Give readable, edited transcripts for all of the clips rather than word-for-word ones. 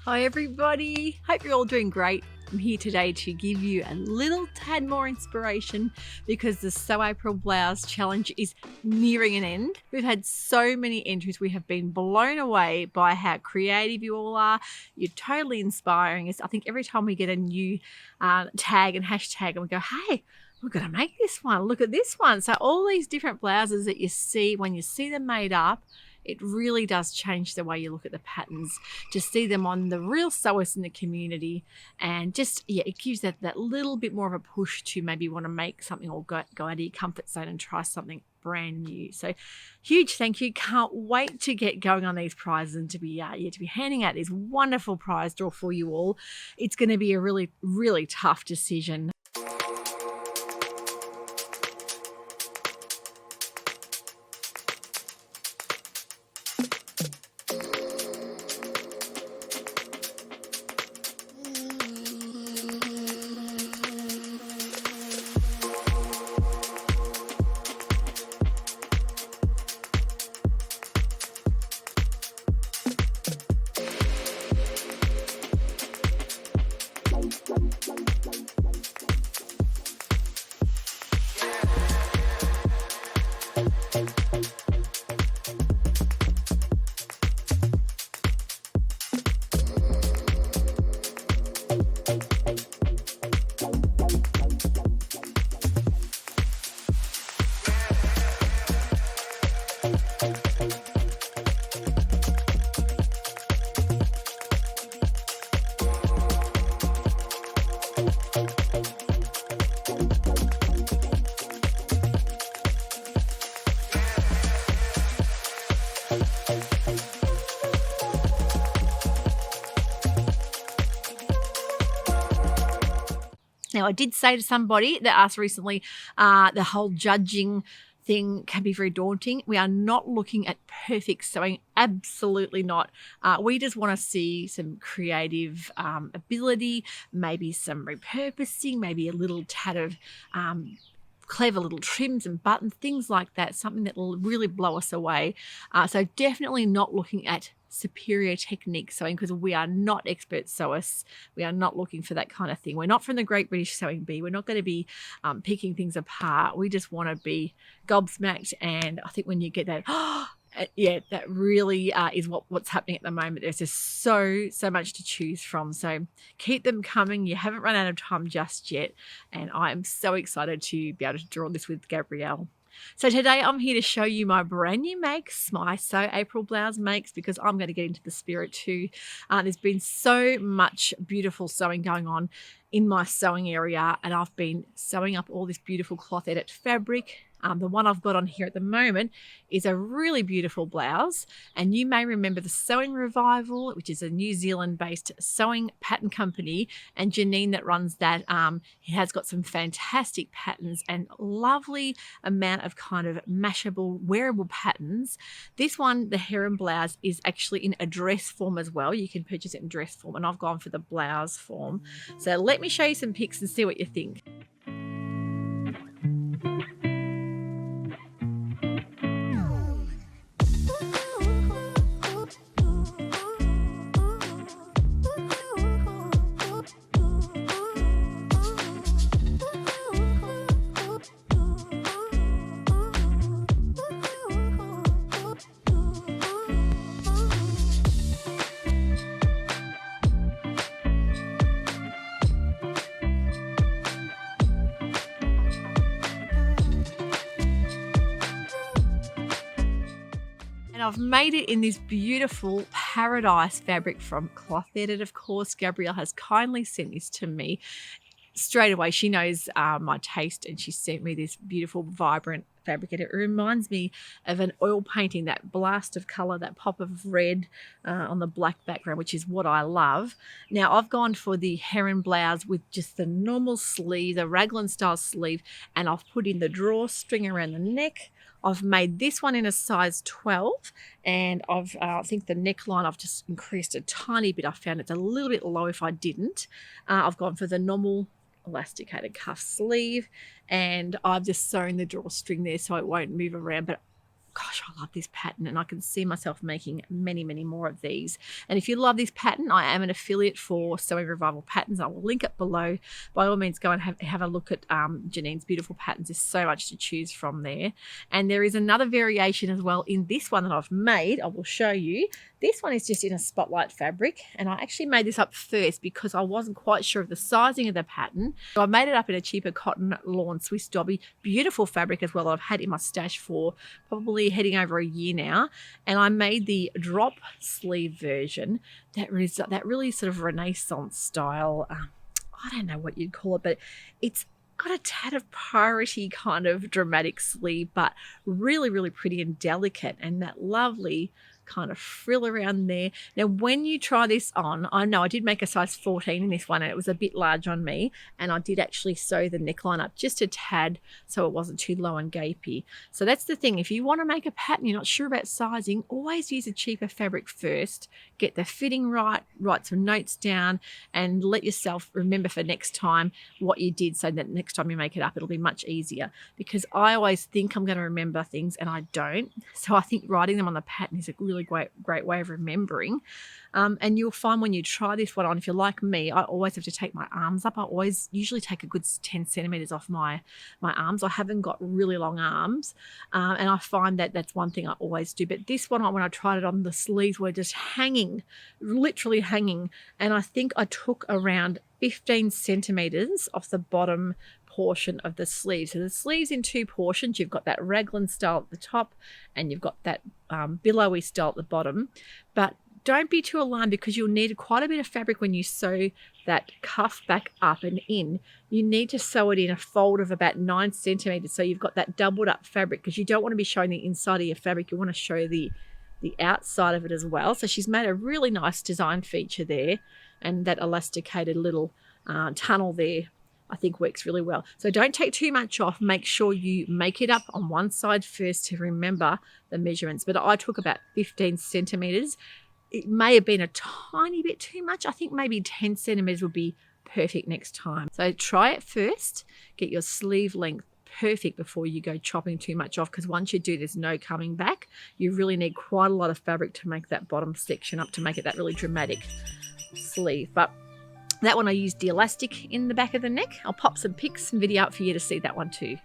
Hi everybody, hope you're all doing great. I'm here today to give you a little tad more inspiration because the Sew April Blouse Challenge is nearing an end. We've had so many entries. We have been blown away by how creative you all are. You're totally inspiring us. I think every time we get a new tag and hashtag and we go, hey, we're going to make this one. Look at this one. So all these different blouses that you see, when you see them made up, it really does change the way you look at the patterns to see them on the real sewers in the community, and just, yeah, it gives that little bit more of a push to maybe want to make something or go out of your comfort zone and try something brand new. So huge thank you. Can't wait to get going on these prizes and to be handing out this wonderful prize draw for you all. It's going to be a really, really tough decision. Now, I did say to somebody that asked recently, the whole judging thing can be very daunting. We are not looking at perfect sewing, absolutely not. We just want to see some creative ability, maybe some repurposing, maybe a little tad of clever little trims and buttons, things like that, something that will really blow us away. So definitely not looking at superior technique sewing, because we are not expert sewists. We are not looking for that kind of thing. We're not from the Great British Sewing Bee. We're not going to be picking things apart. We just want to be gobsmacked. And I think when you get that, yeah, that really is what's happening at the moment. There's just so much to choose from. So keep them coming. You haven't run out of time just yet. And I am so excited to be able to draw this with Gabrielle. So today I'm here to show you my brand new makes, my Sew April Blouse makes, because I'm going to get into the spirit too. There's been so much beautiful sewing going on in my sewing area, and I've been sewing up all this beautiful cloth edit fabric. The one I've got on here at the moment is a really beautiful blouse, and you may remember the Sewing Revival, which is a New Zealand-based sewing pattern company, and Janine that runs that, he has got some fantastic patterns and lovely amount of kind of mashable, wearable patterns. This one, the Heron blouse, is actually in a dress form as well. You can purchase it in dress form, and I've gone for the blouse form. So let me show you some pics and see what you think. I've made it in this beautiful paradise fabric from Cloth Edit, of course. Gabrielle has kindly sent this to me straight away. She knows my taste, and she sent me this beautiful, vibrant fabric. And it reminds me of an oil painting, that blast of color, that pop of red on the black background, which is what I love. Now, I've gone for the Heron blouse with just the normal sleeve, the raglan style sleeve, and I've put in the drawstring around the neck. I've made this one in a size 12, and I think the neckline I've just increased a tiny bit. I found it's a little bit low if I didn't. I've gone for the normal elasticated cuff sleeve, and I've just sewn the drawstring there so it won't move around. But gosh, I love this pattern, and I can see myself making many, many more of these. And if you love this pattern, I am an affiliate for Sewing Revival Patterns. I will link it below. By all means, go and have a look at Janine's beautiful patterns. There's so much to choose from there. And there is another variation as well in this one that I've made. I will show you. This one is just in a spotlight fabric, and I actually made this up first because I wasn't quite sure of the sizing of the pattern. So I made it up in a cheaper cotton lawn Swiss Dobby, beautiful fabric as well that I've had in my stash for probably heading over a year now. And I made the drop sleeve version that really sort of Renaissance style. I don't know what you'd call it, but it's got a tad of piratey kind of dramatic sleeve, but really, really pretty and delicate, and that lovely kind of frill around there. Now, when you try this on, I know I did make a size 14 in this one, and it was a bit large on me, and I did actually sew the neckline up just a tad so it wasn't too low and gapey. So that's the thing. If you want to make a pattern, you're not sure about sizing, always use a cheaper fabric first. Get the fitting right, write some notes down, and let yourself remember for next time what you did, so that next time you make it up, it'll be much easier, because I always think I'm going to remember things and I don't. So I think writing them on the pattern is a really great way of remembering. And you'll find when you try this one on, if you're like me, I always have to take my arms up. I always usually take a good 10 centimeters off my arms. I haven't got really long arms, and I find that that's one thing I always do. But this one, when I tried it on, the sleeves were just hanging, literally hanging, and I think I took around 15 centimeters off the bottom portion of the sleeve. So the sleeve's in two portions. You've got that raglan style at the top, and you've got that billowy style at the bottom. But don't be too alarmed, because you'll need quite a bit of fabric when you sew that cuff back up and in. You need to sew it in a fold of about 9 centimeters, so you've got that doubled up fabric, because you don't want to be showing the inside of your fabric. You want to show the outside of it as well. So she's made a really nice design feature there, and that elasticated little tunnel there I think works really well. So don't take too much off. Make sure you make it up on one side first to remember the measurements. But I took about 15 centimeters. It may have been a tiny bit too much. I think maybe 10 centimeters would be perfect next time. So try it first. Get your sleeve length perfect before you go chopping too much off, because once you do, there's no coming back. You really need quite a lot of fabric to make that bottom section up, to make it that really dramatic sleeve. But that one I used the elastic in the back of the neck. I'll pop some pics and video up for you to see that one too.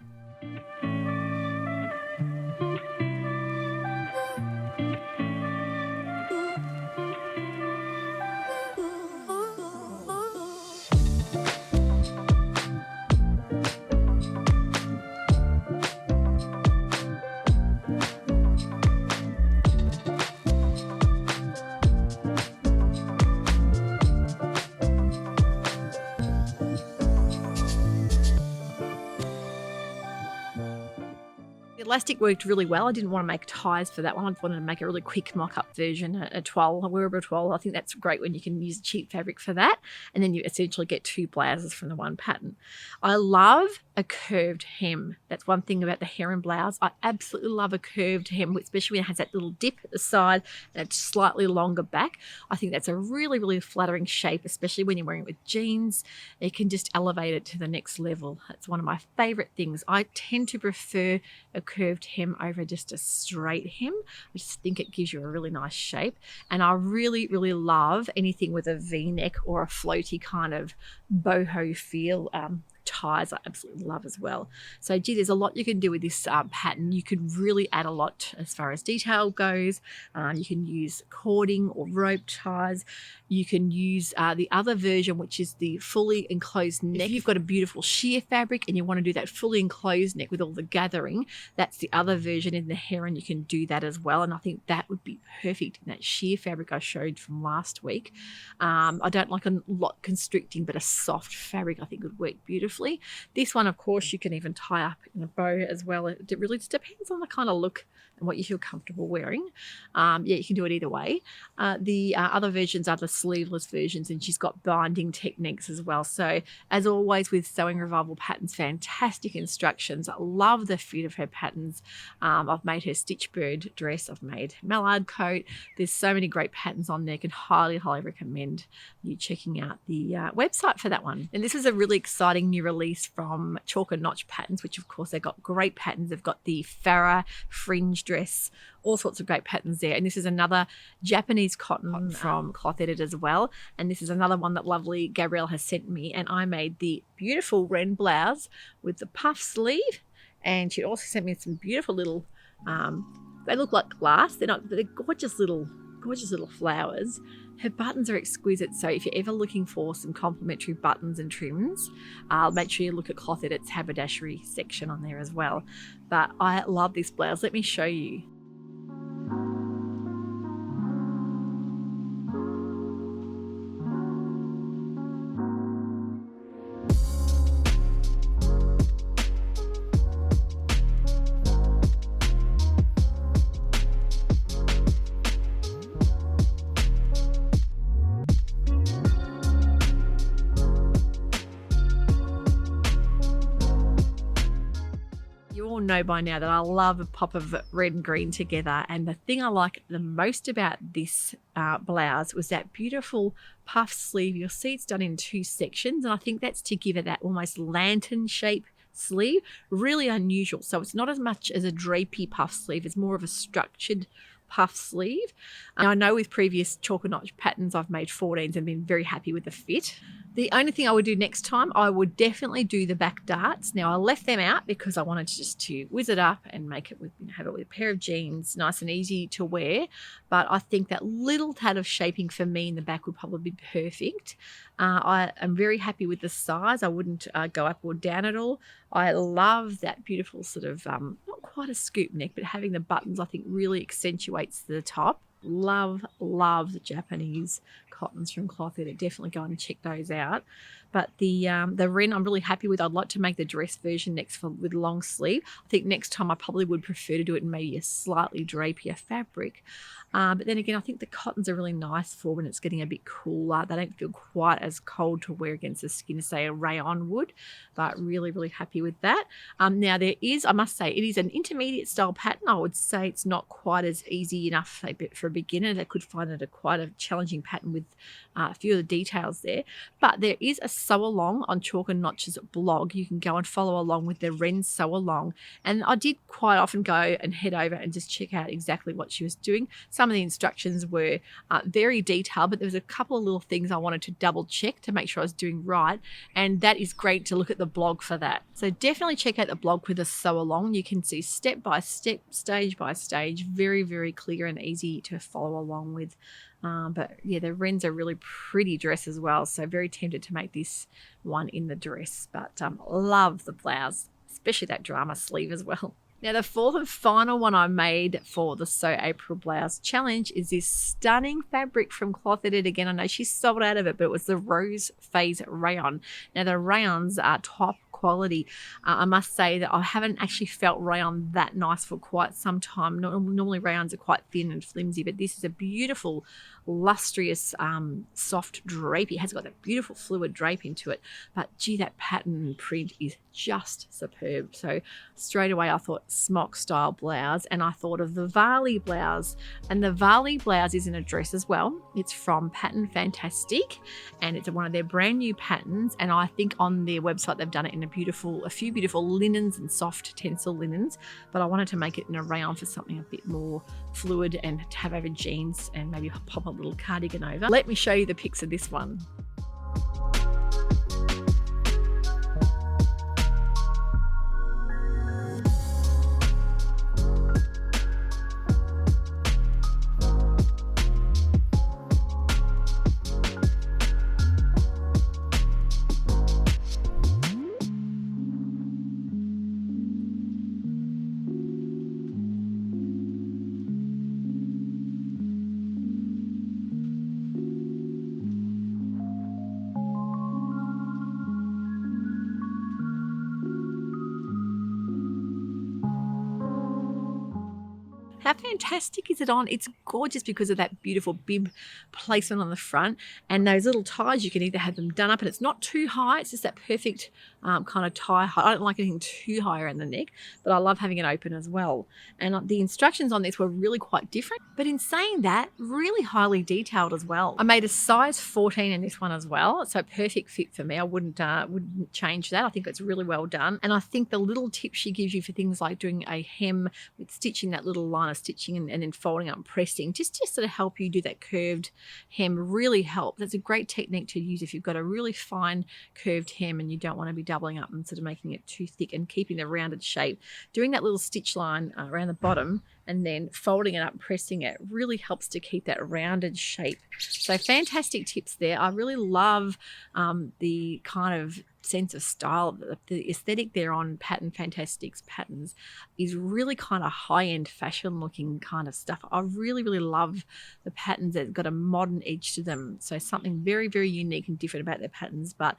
Elastic worked really well. I didn't want to make ties for that one. I wanted to make a really quick mock-up version, a toile, a wearable toile. I think that's great when you can use cheap fabric for that, and then you essentially get two blouses from the one pattern. I love a curved hem. That's one thing about the Heron blouse. I absolutely love a curved hem, especially when it has that little dip at the side and a slightly longer back. I think that's a really, really flattering shape, especially when you're wearing it with jeans. It can just elevate it to the next level. That's one of my favorite things. I tend to prefer a curved hem over just a straight hem. I just think it gives you a really nice shape. And I really, really love anything with a V-neck or a floaty kind of boho feel. Ties I absolutely love as well. So gee, there's a lot you can do with this pattern. You could really add a lot as far as detail goes. You can use cording or rope ties. You can use the other version, which is the fully enclosed neck. If you've got a beautiful sheer fabric and you want to do that fully enclosed neck with all the gathering, that's the other version in the Heron. You can do that as well, and I think that would be perfect in that sheer fabric I showed from last week. I don't like a lot constricting, but a soft fabric I think would work beautifully. This one, of course, you can even tie up in a bow as well. It really just depends on the kind of look and what you feel comfortable wearing. Yeah, you can do it either way. The other versions are the sleeveless versions, and she's got binding techniques as well. So as always with Sewing Revival Patterns, fantastic instructions. I love the fit of her patterns. I've made her stitch bird dress. I've made mallard coat. There's so many great patterns on there. I can highly, highly recommend you checking out the website for that one. And this is a really exciting new new release from Chalk and Notch Patterns, which of course they've got great patterns. They've got the Farah fringe dress, all sorts of great patterns there. And this is another Japanese cotton from Cloth Edit as well. And this is another one that lovely Gabrielle has sent me. And I made the beautiful Wren blouse with the puff sleeve. And she also sent me some beautiful little, they look like glass. They're gorgeous little flowers. Her buttons are exquisite, so if you're ever looking for some complimentary buttons and trims, make sure you look at Cloth Edit's haberdashery section on there as well. But I love this blouse. Let me show you. Know by now that I love a pop of red and green together, and the thing I like the most about this blouse was that beautiful puff sleeve. You'll see it's done in 2 sections, and I think that's to give it that almost lantern shape sleeve. Really unusual. So it's not as much as a drapey puff sleeve, it's more of a structured puff sleeve. I know with previous Chalk and Notch patterns I've made 14s and been very happy with the fit. The only thing I would do next time, I would definitely do the back darts. Now I left them out because I wanted to whiz it up and make it with, have it with a pair of jeans, nice and easy to wear. But I think that little tad of shaping for me in the back would probably be perfect. I am very happy with the size. I wouldn't go up or down at all. I love that beautiful sort of, not quite a scoop neck, but having the buttons I think really accentuates the top. Love the Japanese cottons from Cloth Edit. Definitely go and check those out. But the Wren I'm really happy with. I'd like to make the dress version next with long sleeve. I think next time I probably would prefer to do it in maybe a slightly drapier fabric. But then again, I think the cottons are really nice for when it's getting a bit cooler. They don't feel quite as cold to wear against the skin as, say, a rayon would. But really happy with that. Now there is, I must say, it is an intermediate style pattern. I would say it's not quite as easy enough for a beginner. They could find it quite a challenging pattern with a few of the details there. But there is a sew along on Chalk and Notch's blog. You can go and follow along with the Wren sew along. And I did quite often go and head over and just check out exactly what she was doing. Some of the instructions were very detailed, but there was a couple of little things I wanted to double check to make sure I was doing right. And that is great to look at the blog for that. So definitely check out the blog with a sew along. You can see step by step, stage by stage, very clear and easy to follow along with. But yeah, the Wren's a really pretty dress as well. So very tempted to make this one in the dress, but love the blouse, especially that drama sleeve as well. Now, the fourth and final one I made for the Sew April Blouse Challenge is this stunning fabric from Cloth Edit. Again, I know she sold out of it, but it was the Rose Phase Rayon. Now, the rayons are top quality. I must say that I haven't actually felt rayon that nice for quite some time. Normally rayons are quite thin and flimsy, but this is a beautiful, lustrous, soft drape. It has got that beautiful fluid drape into it, but gee, that pattern and print is just superb. So straight away I thought smock style blouse, and I thought of the Vali blouse, and the Vali blouse is in a dress as well. It's from Pattern Fantastique, and it's one of their brand new patterns, and I think on their website they've done it in a few beautiful linens and soft tencel linens, but I wanted to make it in a rayon for something a bit more fluid and to have over jeans and maybe pop a little cardigan over. Let me show you the pics of this one. How fantastic is it on? It's gorgeous because of that beautiful bib placement on the front, and those little ties, you can either have them done up and it's not too high, it's just that perfect kind of tie high. I don't like anything too high around the neck, but I love having it open as well. And the instructions on this were really quite different, but in saying that, really highly detailed as well. I made a size 14 in this one as well, so perfect fit for me. I wouldn't change that. I think it's really well done. And I think the little tips she gives you for things like doing a hem with stitching, that little line of stitching and then folding up and pressing, just to sort of help you do that curved hem, really help. That's a great technique to use if you've got a really fine curved hem and you don't want to be doubling up and sort of making it too thick and keeping the rounded shape. Doing that little stitch line around the bottom and then folding it up and pressing it really helps to keep that rounded shape. So fantastic tips there. I really love the kind of sense of style. The aesthetic there on Pattern Fantastique's patterns is really kind of high-end fashion looking kind of stuff. I really, really love the patterns that have got a modern edge to them. So something very, very unique and different about their patterns, but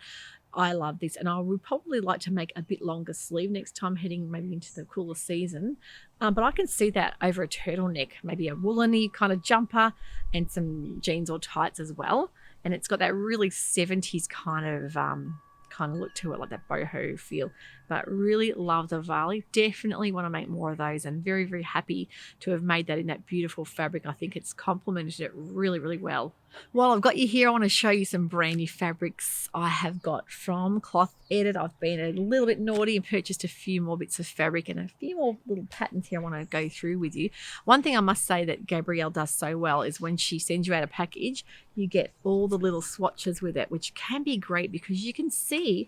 I love this, and I would probably like to make a bit longer sleeve next time, heading maybe into the cooler season. But I can see that over a turtleneck, maybe a woolly kind of jumper and some jeans or tights as well. And it's got that really 70s kind of look to it, like that boho feel. But really love the Vali. Definitely want to make more of those, and very, very happy to have made that in that beautiful fabric. I think it's complemented it really, really well. While I've got you here, I want to show you some brand new fabrics I have got from Cloth Edit. I've been a little bit naughty and purchased a few more bits of fabric and a few more little patterns here I want to go through with you. One thing I must say that Gabrielle does so well is when she sends you out a package, you get all the little swatches with it, which can be great because you can see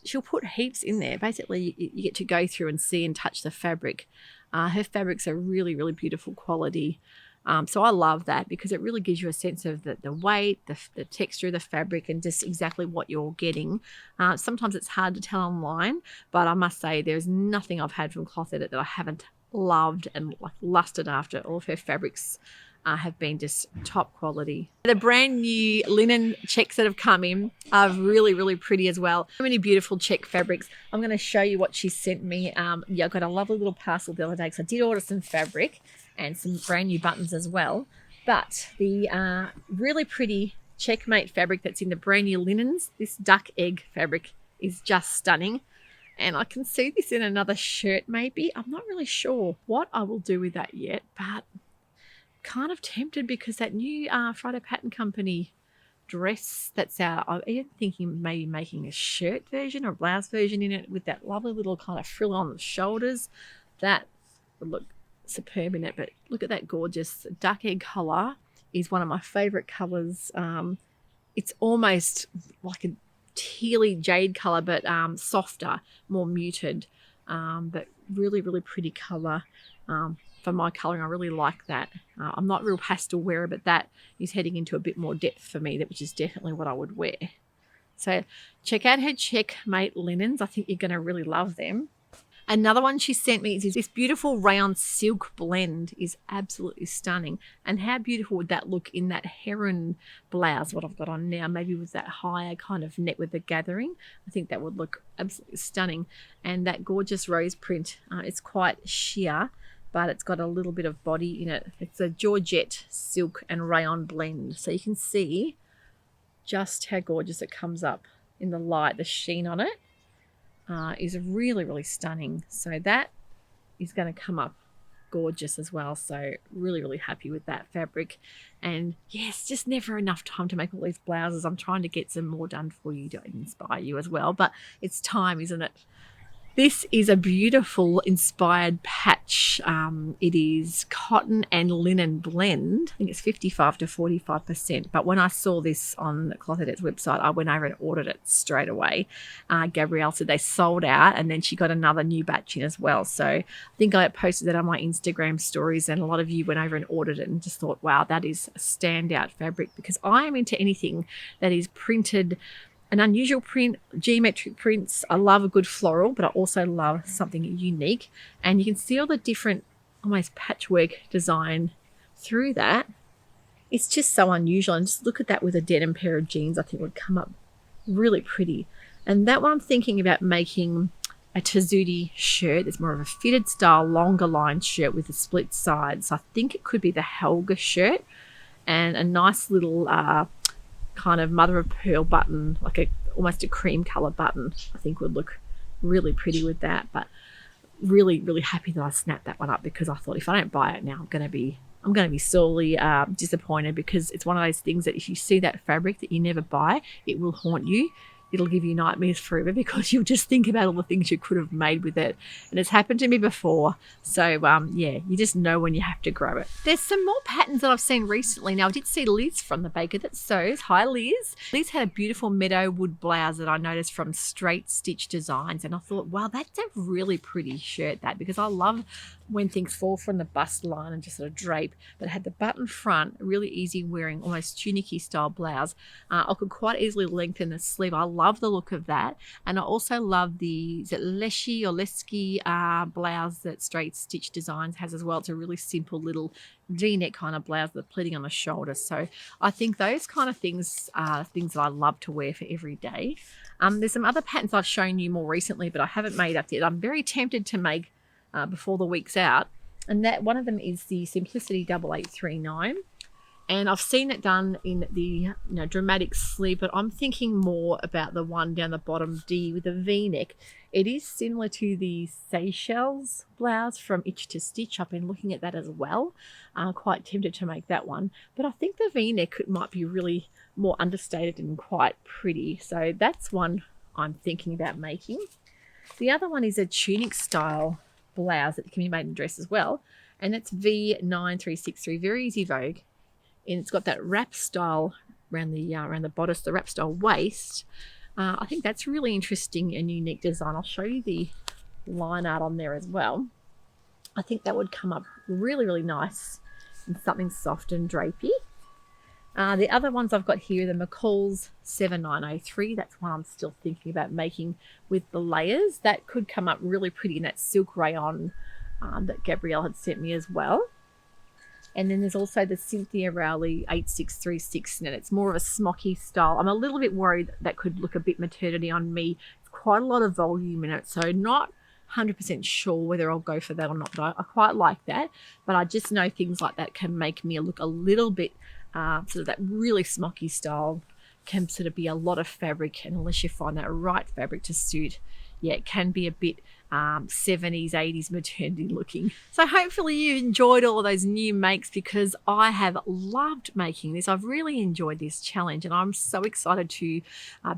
she'll put heaps in there. Basically, you get to go through and see and touch the fabric. Her fabrics are really, really beautiful quality. So I love that because it really gives you a sense of the weight, the texture of the fabric, and just exactly what you're getting. Sometimes it's hard to tell online, but I must say there's nothing I've had from Cloth Edit that I haven't loved and like lusted after. All of her fabrics have been just top quality. The brand new linen checks that have come in are really, really pretty as well. So many beautiful check fabrics. I'm going to show you what she sent me. I got a lovely little parcel the other day because I did order some fabric and some brand new buttons as well. But the really pretty checkmate fabric that's in the brand new linens, this duck egg fabric, is just stunning. And I can see this in another shirt maybe. I'm not really sure what I will do with that yet, but kind of tempted because that new Friday Pattern Company dress that's out, I'm even thinking maybe making a shirt version or a blouse version in it with that lovely little kind of frill on the shoulders. That would look superb in it. But look at that gorgeous duck egg color. Is one of my favorite colors. It's almost like a tealy jade color, but softer, more muted, but really, really pretty color. For my colouring, I really like that. I'm not a real pastel wearer, but that is heading into a bit more depth for me, which is definitely what I would wear. So check out her checkmate linens. I think you're going to really love them. Another one she sent me is this beautiful rayon silk blend. Is absolutely stunning. And how beautiful would that look in that heron blouse, what I've got on now, maybe with that higher kind of neck with the gathering. I think that would look absolutely stunning. And that gorgeous rose print, it's quite sheer, but it's got a little bit of body in it. It's a Georgette silk and rayon blend. So you can see just how gorgeous it comes up in the light. The sheen on it is really, really stunning. So that is going to come up gorgeous as well. So really, really happy with that fabric. And yes, just never enough time to make all these blouses. I'm trying to get some more done for you to inspire you as well. But it's time, isn't it? This is a beautiful inspired patch. It is cotton and linen blend. I think it's 55 to 45%. But when I saw this on the Cloth Edit's website, I went over and ordered it straight away. Gabrielle said they sold out, and then she got another new batch in as well. So I think I posted that on my Instagram stories, and a lot of you went over and ordered it and just thought, wow, that is a standout fabric, because I am into anything that is printed, an unusual print, geometric prints. I love a good floral, but I also love something unique. And you can see all the different almost patchwork design through that. It's just so unusual. And just look at that with a denim pair of jeans, I think would come up really pretty. And that one I'm thinking about making a Tazudi shirt. It's more of a fitted style, longer line shirt with a split side. So I think it could be the Helga shirt, and a nice little kind of mother of pearl button, like a almost a cream color button, I think would look really pretty with that. But really, really happy that I snapped that one up, because I thought if I don't buy it now, I'm going to be sorely disappointed, because it's one of those things that if you see that fabric that you never buy, it will haunt you. It'll give you nightmares forever, because you'll just think about all the things you could have made with it. And it's happened to me before. So, yeah, you just know when you have to grow it. There's some more patterns that I've seen recently. Now, I did see Liz from the Baker That Sews. Hi, Liz. Liz had a beautiful meadowwood blouse that I noticed from Straight Stitch Designs. And I thought, wow, that's a really pretty shirt, that, because I love when things fall from the bust line and just sort of drape. But it had the button front, really easy wearing, almost tunicky style blouse. I could quite easily lengthen the sleeve. I love the look of that. And I also love the, is it Leshy or Lesky blouse that Straight Stitch Designs has as well. It's a really simple little V-neck kind of blouse with pleating on the shoulder. So I think those kind of things are things that I love to wear for every day. There's some other patterns I've shown you more recently, but I haven't made up yet. I'm very tempted to make before the week's out, and that one of them is the Simplicity 8839, and I've seen it done in the dramatic sleeve, but I'm thinking more about the one down the bottom D with the V-neck. It is similar to the Seychelles blouse from Itch to Stitch. I've been looking at that as well. Quite tempted to make that one, but I think the V-neck might be really more understated and quite pretty, so that's one I'm thinking about making. The other one is a tunic style blouse that can be made in dress as well, and that's V9363, very easy Vogue, and it's got that wrap style around the bodice, the wrap style waist. I think that's really interesting and unique design. I'll show you the line art on there as well. I think that would come up really, really nice in something soft and drapey. The other ones I've got here are the McCalls 7903. That's one I'm still thinking about making with the layers. That could come up really pretty in that silk rayon that Gabrielle had sent me as well. And then there's also the Cynthia Rowley 8636, and it's more of a smocky style. I'm a little bit worried that could look a bit maternity on me. It's quite a lot of volume in it, so not 100% sure whether I'll go for that or not. But I quite like that, but I just know things like that can make me look a little bit sort of that really smocky style can sort of be a lot of fabric, and unless you find that right fabric to suit, yeah, it can be a bit 70s, 80s maternity looking. So hopefully you enjoyed all of those new makes, because I have loved making this. I've really enjoyed this challenge, and I'm so excited to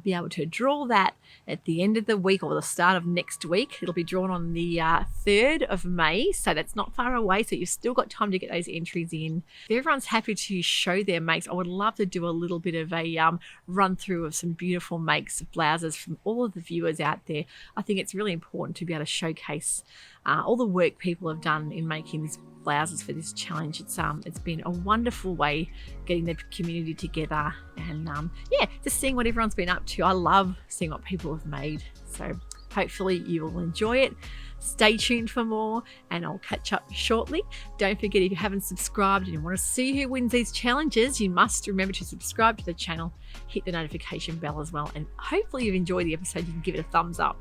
be able to draw that at the end of the week or the start of next week. It'll be drawn on the 3rd of May, so that's not far away, so you've still got time to get those entries in. If everyone's happy to show their makes, I would love to do a little bit of a run through of some beautiful makes of blouses from all of the viewers out there. I think it's really important to be able to showcase all the work people have done in making these blouses for this challenge. It's been a wonderful way getting the community together, and yeah, just seeing what everyone's been up to. I love seeing what people have made, so hopefully you will enjoy it. Stay tuned for more, and I'll catch up shortly. Don't forget, if you haven't subscribed and you want to see who wins these challenges, you must remember to subscribe to the channel, hit the notification bell as well, and hopefully you've enjoyed the episode. You can give it a thumbs up.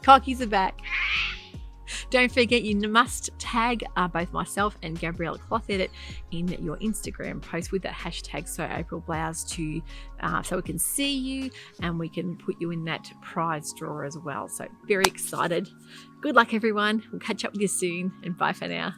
Cockies are back. Don't forget, you must tag both myself and Gabrielle Cloth Edit in your Instagram post with that hashtag #SewAprilBlouse so we can see you and we can put you in that prize draw as well. So very excited. Good luck, everyone. We'll catch up with you soon, and bye for now.